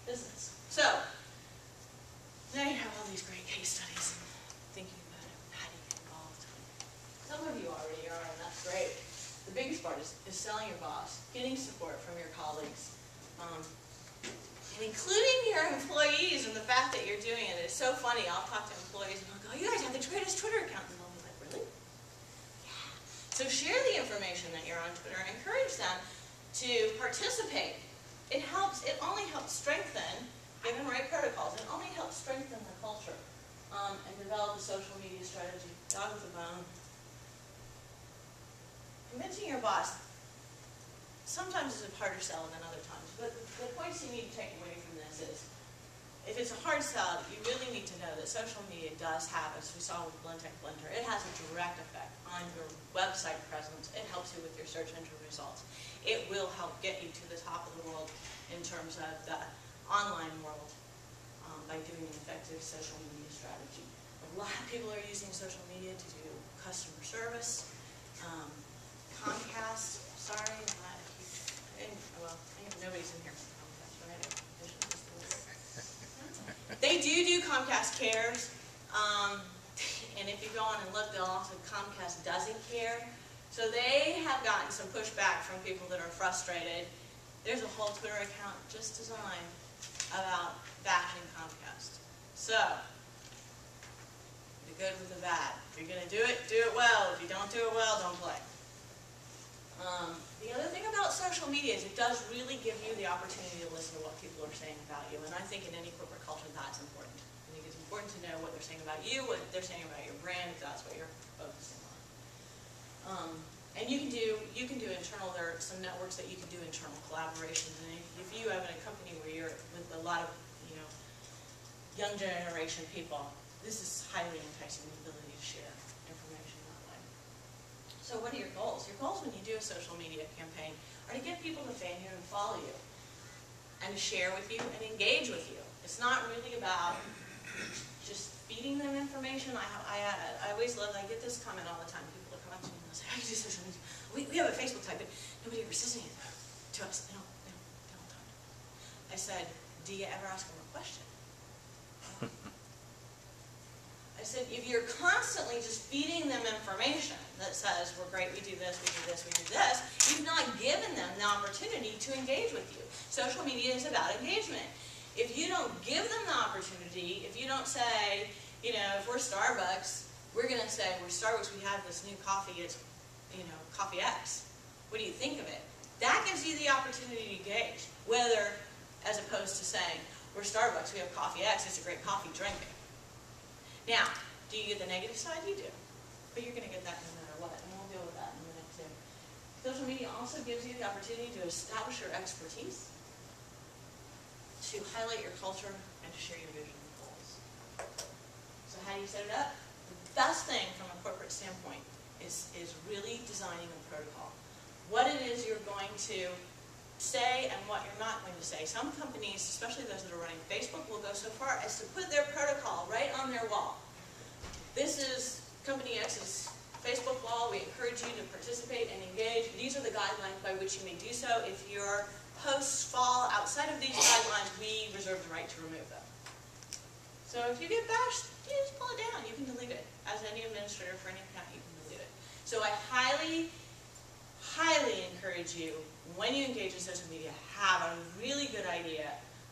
visits. So, now you have all these great case studies and thinking about it. How do you get involved? Some of you already are, and that's great. The biggest part is selling your boss, getting support from your colleagues, and including your employees and the fact that you're doing it. It's so funny. I'll talk to employees and I'll go, you guys have the greatest Twitter account. And they'll be like, really? Yeah. So share the information that you're on Twitter. Encourage them to participate. It only helps strengthen, given right protocols, it only helps strengthen the culture and develop a social media strategy. Dog with a bone. Convincing your boss sometimes is a harder sell than other times, but the points you need to take away from this is, if it's a hard sell, you really need to know that social media does have, as we saw with Blendtec Blender, it has a direct effect on your website presence. It helps you with your search engine results. It will help get you to the top of the world in terms of the online world by doing an effective social media strategy. A lot of people are using social media to do customer service. Comcast, sorry, not a huge, well, nobody's in here from Comcast, right? They do Comcast Cares, and if you go on and look, they'll also Comcast Doesn't Care. So they have gotten some pushback from people that are frustrated. There's a whole Twitter account just designed about bashing Comcast. So, the good with the bad. If you're going to do it well. If you don't do it well, don't play. The other thing about social media is it does really give you the opportunity to listen to what people are saying about you, and I think in any corporate culture that's important. I think it's important to know what they're saying about you, what they're saying about your brand, if that's what you're focusing on. And you can do internal. There are some networks that you can do internal collaborations, and if you have a company where you're with a lot of young generation people, this is highly enticing, the ability to share information that way. So what are your goals? Your goals when you do a social media campaign are to get people to fan you and follow you, and to share with you and engage with you. It's not really about just feeding them information. I always love, I get this comment all the time. People will come up to me and they'll say, how do you do social media? We have a Facebook type, but nobody ever says anything to us. They don't talk. I said, do you ever ask them a question? I said, if you're constantly just feeding them information that says, we're great, we do this, we do this, we do this, you've not given them the opportunity to engage with you. Social media is about engagement. If you don't give them the opportunity, if you don't say, if we're Starbucks, we're going to say, we're Starbucks, we have this new coffee, it's, Coffee X. What do you think of it? That gives you the opportunity to engage, whether, as opposed to saying, we're Starbucks, we have Coffee X, it's a great coffee, drink it. Now, do you get the negative side? You do. But you're going to get that no matter what, and we'll deal with that in a minute too. Social media also gives you the opportunity to establish your expertise, to highlight your culture, and to share your vision and goals. So how do you set it up? The best thing from a corporate standpoint is really designing a protocol. What it is you're going to say and what you're not going to say. Some companies, especially those that are running Facebook, will go so far as to put their protocol right on their wall. This is Company X's Facebook wall. We encourage you to participate and engage. These are the guidelines by which you may do so. If your posts fall outside of these guidelines, we reserve the right to remove them. So if you get bashed, you just pull it down. You can delete it. As any administrator for any account, you can delete it. So I highly encourage you, when you engage in social media, have a really good idea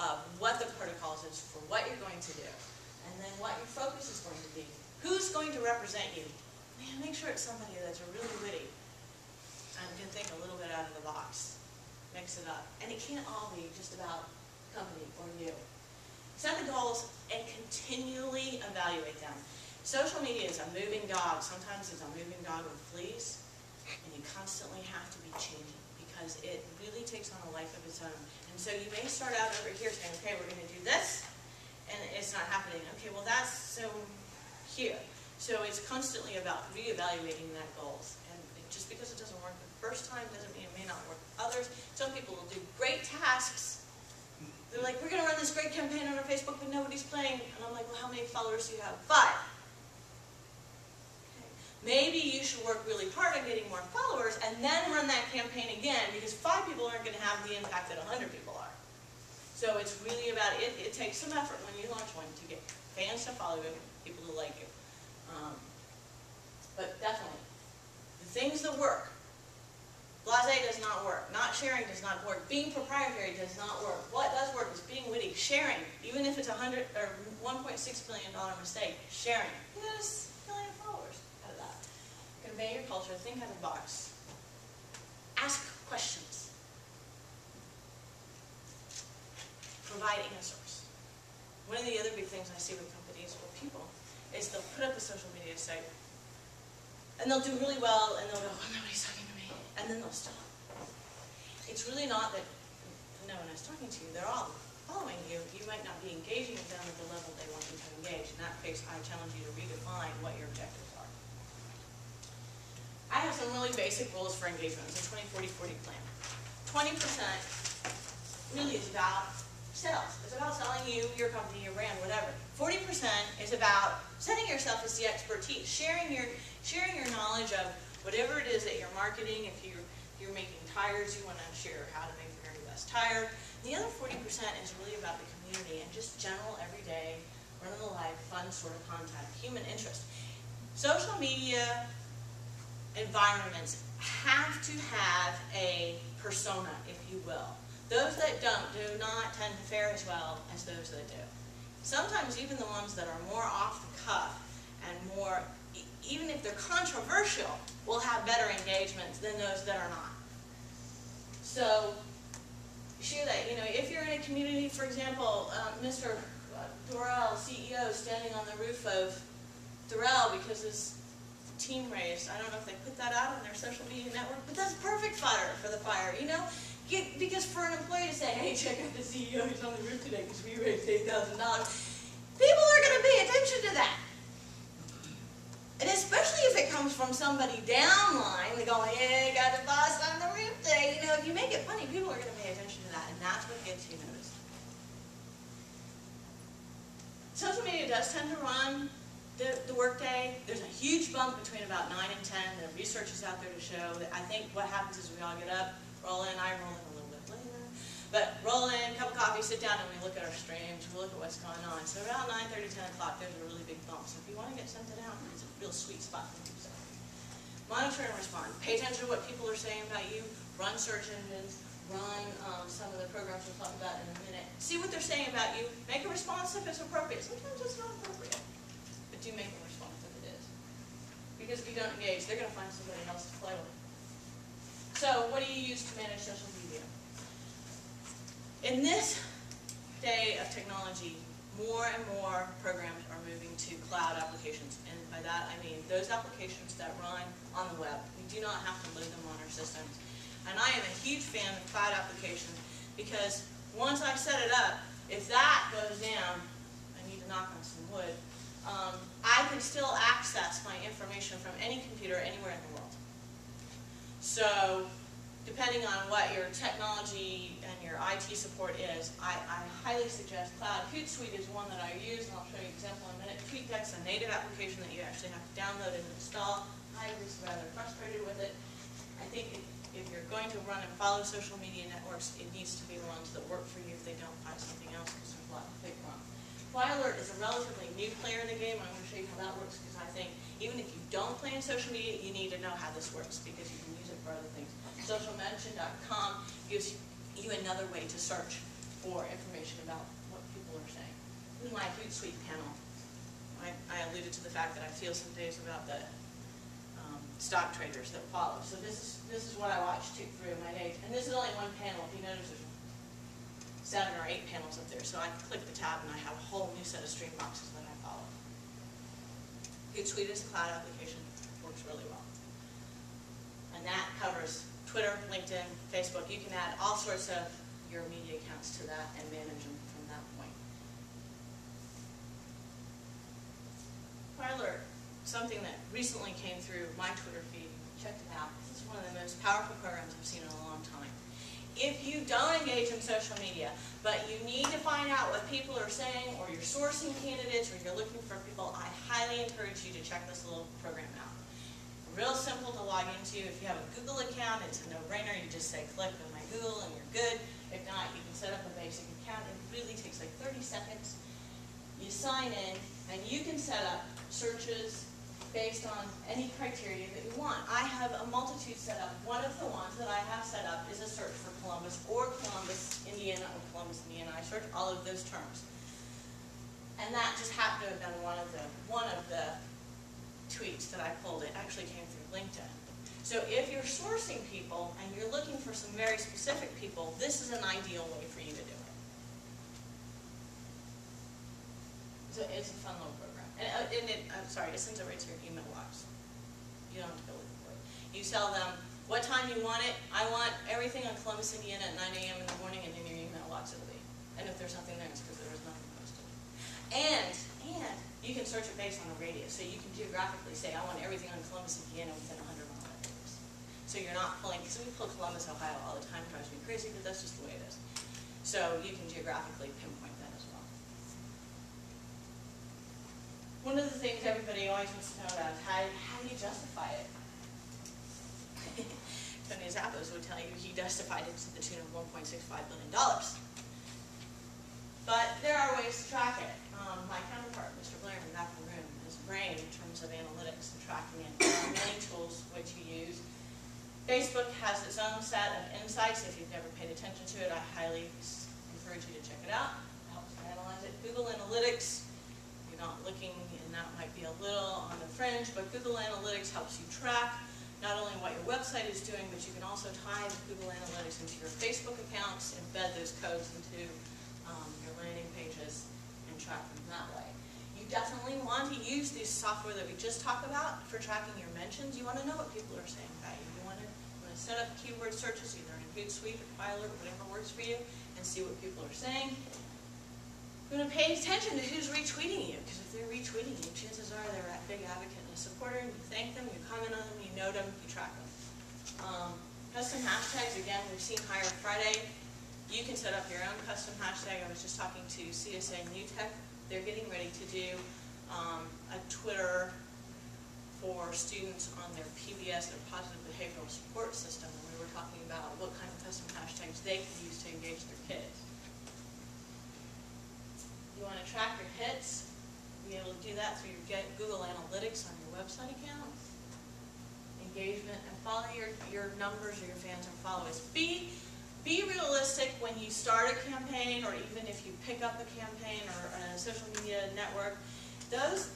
of what the protocols is for what you're going to do, and then what your focus is going to be. Who's going to represent you? Man, make sure it's somebody that's really witty and can think a little bit out of the box. Mix it up. And it can't all be just about company or you. Set the goals and continually evaluate them. Social media is a moving dog. Sometimes it's a moving dog with fleas, and you constantly have to be changing because it really takes on a life of its own. And so you may start out over here saying, okay, we're going to do this, and it's not happening. Okay, well that's so here. So it's constantly about reevaluating that goals. And just because it doesn't work the first time doesn't mean it may not work others. Some people will do great tasks. They're like, we're going to run this great campaign on our Facebook, but nobody's playing. And I'm like, well, how many followers do you have? 5. Maybe you should work really hard on getting more followers and then run that campaign again, because 5 people aren't going to have the impact that 100 people are. So it's really about, it takes some effort when you launch one to get fans to follow you, people to like you. But definitely, the things that work, Blase does not work. Not sharing does not work. Being proprietary does not work. What does work is being witty. Sharing, even if it's $100 or $1.6 billion mistake, sharing. You got a million followers out of that. Convey your culture. Think out of the box. Ask questions. Provide answers. One of the other big things I see with companies or people is they'll put up a social media site and they'll do really well and they'll go, oh, nobody's talking to me, and then they'll stop. It's really not that no one is talking to you. They're all following you. You might not be engaging with them at the level they want you to engage. In that case, I challenge you to redefine what your objectives are. I have some really basic rules for engagement. It's a 20-40-40 plan. 20% really is about sales. It's about selling you, your company, your brand, whatever. 40% is about setting yourself as the expertise, sharing your knowledge of whatever it is that you're marketing. If you're making tires, you want to share how to make the very best tire. The other 40% is really about the community and just general, everyday, run-of-the-life, fun sort of contact, human interest. Social media environments have to have a persona, if you will. Those that don't do not tend to fare as well as those that do. Sometimes even the ones that are more off the cuff and more, even if they're controversial, will have better engagements than those that are not. So, share that. You know, if you're in a community, for example, Mr. Dorrell, CEO, standing on the roof of Dorrell because his team raised. I don't know if they put that out on their social media network, but that's perfect fodder for the fire, you know? Because for an employee to say, hey, check out the CEO who's on the roof today because we raised $8,000, people are going to pay attention to that. And especially if it comes from somebody downline, they're going, hey, got the boss on the roof today. You know, if you make it funny, people are going to pay attention to that, and that's what gets you noticed. Social media does tend to run the workday. There's a huge bump between about 9 and 10. The research is out there to show that I think what happens is we all get up, roll in, I roll in a little bit later, but roll in, cup of coffee, sit down, and we look at our streams, we look at what's going on. So around 9:30, 10 o'clock, there's a really big bump. So if you want to get something out, it's a real sweet spot for you. So monitor and respond. Pay attention to what people are saying about you. Run search engines. Run some of the programs we'll talk about in a minute. See what they're saying about you. Make a response if it's appropriate. Sometimes it's not appropriate, but do make a response if it is. Because if you don't engage, they're going to find somebody else to play with. So what do you use to manage social media? In this day of technology, more and more programs are moving to cloud applications. And by that I mean those applications that run on the web. We do not have to load them on our systems. And I am a huge fan of cloud applications because once I set it up, if that goes down, I need to knock on some wood, I can still access my information from any computer anywhere in the world. So, depending on what your technology and your IT support is, I highly suggest cloud. Hootsuite is one that I use, and I'll show you an example in a minute. TweetDeck's a native application that you actually have to download and install. I was rather frustrated with it. I think if you're going to run and follow social media networks, it needs to be the ones that work for you if they don't find something else, because there's a lot to pick from. FlyAlert is a relatively new player in the game. I'm going to show you how that works, because I think even if you don't play in social media, you need to know how this works, because you can use it for other things. Socialmention.com gives you another way to search for information about what people are saying. In my Hootsuite panel, I alluded to the fact that I feel some days about the stock traders that follow. So this is what I watch through my days. And this is only one panel. If you notice, there's 7 or 8 panels up there. So I click the tab and I have a whole new set of stream boxes that I follow. Hootsuite is a cloud application. Works really well. And that covers Twitter, LinkedIn, Facebook. You can add all sorts of your media accounts to that and manage them from that point. FlyAlert, something that recently came through my Twitter feed. Check it out. This is one of the most powerful programs I've seen in a long time. If you don't engage in social media, but you need to find out what people are saying, or you're sourcing candidates, or you're looking for people, I highly encourage you to check this little program out. Real simple to log into. If you have a Google account, it's a no-brainer. You just say click on my Google and you're good. If not, you can set up a basic account. It really takes like 30 seconds. You sign in, and you can set up searches based on any criteria that you want. I have a multitude set up. One of the ones that I have set up is a search for Columbus or Columbus, Indiana, or Columbus, Indiana. I search all of those terms. And that just happened to have been one of the tweets that I pulled. It actually came through LinkedIn. So if you're sourcing people and you're looking for some very specific people, this is an ideal way for you to do it. So it's a fun little program. I'm sorry, it sends it right to your email box. You don't have to go looking for it. You tell them what time you want it. I want everything on Columbus, Indiana at 9 a.m. in the morning, and in your email box it'll be. And if there's nothing there, it's because there was nothing posted. And you can search it based on a radius. So you can geographically say, I want everything on Columbus, Indiana within 100 mile radius. So you're not pulling, because we pull Columbus, Ohio all the time. It drives me crazy, but that's just the way it is. So you can geographically pinpoint that as well. One of the things everybody always wants to know about is how do you justify it? Tony Zappos would tell you he justified it to the tune of $1.65 billion. But there are ways to track it. My counterpart, Mr. Blair, in the back of the room, is a brain in terms of analytics and tracking it. There are many tools which you use. Facebook has its own set of insights. If you've never paid attention to it, I highly encourage you to check it out. It helps to analyze it. Google Analytics, you're not looking, and that might be a little on the fringe, but Google Analytics helps you track not only what your website is doing, but you can also tie the Google Analytics into your Facebook accounts, embed those codes into your landing pages, and track them that way. You definitely want to use this software that we just talked about for tracking your mentions. You want to know what people are saying about you. You want to set up keyword searches, either in Hootsuite or Filer, or whatever works for you, and see what people are saying. You want to pay attention to who's retweeting you, because if they're retweeting you, chances are they're a big advocate and a supporter, and you thank them, you comment on them, you note them, you track them. Custom hashtags, again, we've seen Hire Friday. You can set up your own custom hashtag. I was just talking to CSA New Tech. They're getting ready to do a Twitter for students on their PBS, their Positive Behavioral Support System, and we were talking about what kind of custom hashtags they could use to engage their kids. You want to track your hits, be able to do that through your Google Analytics on your website account. Engagement, and follow your numbers or your fans and followers. Be realistic when you start a campaign, or even if you pick up a campaign or a social media network. Those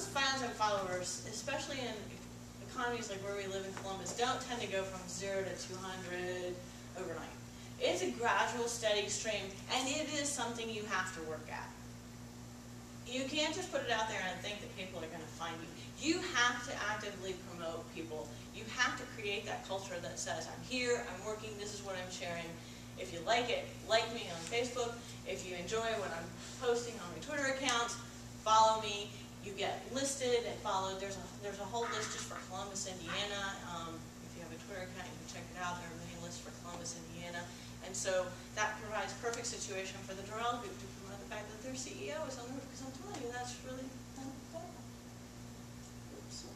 fans and followers, especially in economies like where we live in Columbus, don't tend to go from 0 to 200 overnight. It's a gradual, steady stream, and it is something you have to work at. You can't just put it out there and think that people are going to find you. You have to actively promote people. You have to create that culture that says, I'm here, I'm working, this is what I'm sharing. If you like it, like me on Facebook. If you enjoy what I'm posting on my Twitter accounts, follow me. You get listed and followed. There's a whole list just for Columbus, Indiana. If you have a Twitter account, you can check it out. There are many lists for Columbus, Indiana. And so that provides perfect situation for the Doral Group to promote the fact that their CEO is on the roof, because I'm telling you, that's really important. Oops.